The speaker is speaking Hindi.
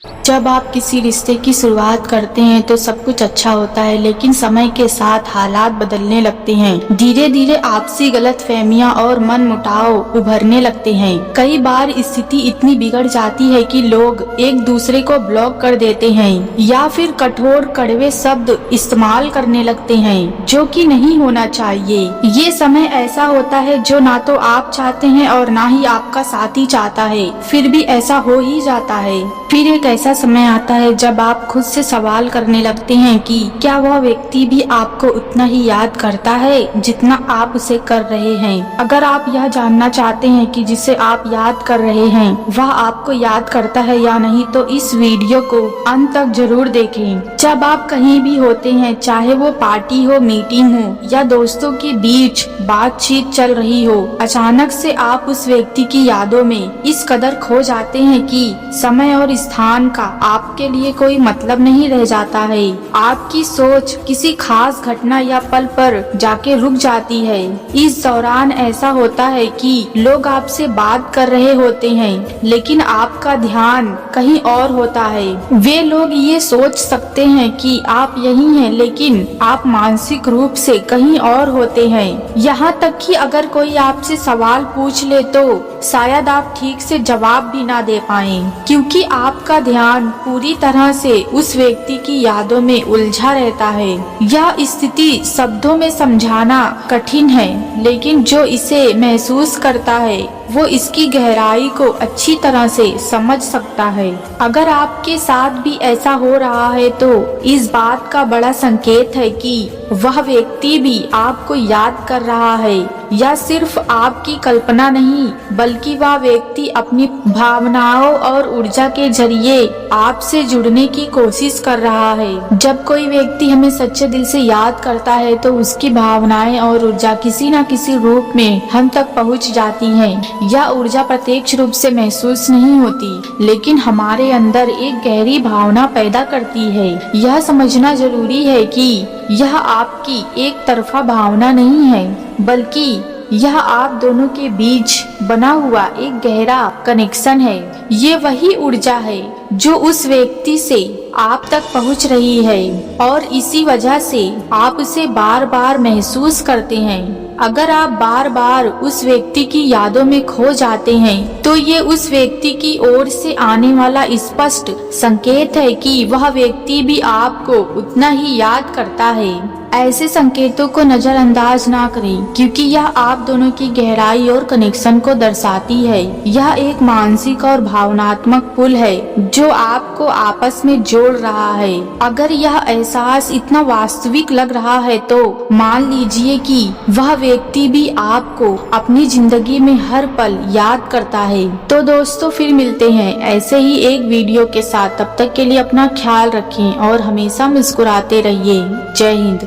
जब आप किसी रिश्ते की शुरुआत करते हैं तो सब कुछ अच्छा होता है, लेकिन समय के साथ हालात बदलने लगते हैं। धीरे धीरे आपसी गलतफहमियां और मनमुटाव उभरने लगते हैं। कई बार स्थिति इतनी बिगड़ जाती है कि लोग एक दूसरे को ब्लॉक कर देते हैं या फिर कठोर कड़वे शब्द इस्तेमाल करने लगते हैं, जो कि नहीं होना चाहिए। ये समय ऐसा होता है जो ना तो आप चाहते हैं और ना ही आपका साथी चाहता है, फिर भी ऐसा हो ही जाता है। फिर एक ऐसा समय आता है जब आप खुद से सवाल करने लगते हैं कि क्या वह व्यक्ति भी आपको उतना ही याद करता है जितना आप उसे कर रहे हैं। अगर आप यह जानना चाहते हैं कि जिसे आप याद कर रहे हैं वह आपको याद करता है या नहीं, तो इस वीडियो को अंत तक जरूर देखें। जब आप कहीं भी होते हैं, चाहे वो पार्टी हो, मीटिंग हो या दोस्तों के बीच बातचीत चल रही हो, अचानक से आप उस व्यक्ति की यादों में इस कदर खो जाते हैं कि समय और स्थान का आपके लिए कोई मतलब नहीं रह जाता है। आपकी सोच किसी खास घटना या पल पर जाके रुक जाती है। इस दौरान ऐसा होता है कि लोग आपसे बात कर रहे होते हैं, लेकिन आपका ध्यान कहीं और होता है। वे लोग ये सोच सकते हैं कि आप यहीं हैं, लेकिन आप मानसिक रूप से कहीं और होते हैं। यहाँ तक कि अगर कोई आपसे सवाल पूछ ले तो शायद आप ठीक से जवाब भी ना दे पाएं, क्योंकि आपका ध्यान पूरी तरह से उस व्यक्ति की यादों में उलझा रहता है। यह स्थिति शब्दों में समझाना कठिन है, लेकिन जो इसे महसूस करता है वो इसकी गहराई को अच्छी तरह से समझ सकता है। अगर आपके साथ भी ऐसा हो रहा है तो इस बात का बड़ा संकेत है कि वह व्यक्ति भी आपको याद कर रहा है, या सिर्फ आपकी कल्पना नहीं बल्कि वह व्यक्ति अपनी भावनाओं और ऊर्जा के जरिए आपसे जुड़ने की कोशिश कर रहा है। जब कोई व्यक्ति हमें सच्चे दिल से याद करता है तो उसकी भावनाएं और ऊर्जा किसी न किसी रूप में हम तक पहुंच जाती हैं। यह ऊर्जा प्रत्यक्ष रूप से महसूस नहीं होती, लेकिन हमारे अंदर एक गहरी भावना पैदा करती है। यह समझना जरूरी है कि यह आपकी एक तरफा भावना नहीं है, बल्कि यह आप दोनों के बीच बना हुआ एक गहरा कनेक्शन है। ये वही ऊर्जा है जो उस व्यक्ति से आप तक पहुंच रही है, और इसी वजह से आप उसे बार बार महसूस करते हैं। अगर आप बार बार उस व्यक्ति की यादों में खो जाते हैं तो ये उस व्यक्ति की ओर से आने वाला स्पष्ट संकेत है कि वह व्यक्ति भी आपको उतना ही याद करता है। ऐसे संकेतों को नजरअंदाज ना करें, क्योंकि यह आप दोनों की गहराई और कनेक्शन को दर्शाती है। यह एक मानसिक और भावनात्मक पुल है जो आपको आपस में जोड़ रहा है। अगर यह एहसास इतना वास्तविक लग रहा है तो मान लीजिए कि वह व्यक्ति भी आपको अपनी जिंदगी में हर पल याद करता है। तो दोस्तों, फिर मिलते हैं ऐसे ही एक वीडियो के साथ। तब तक के लिए अपना ख्याल रखें और हमेशा मुस्कुराते रहिए। जय हिंद।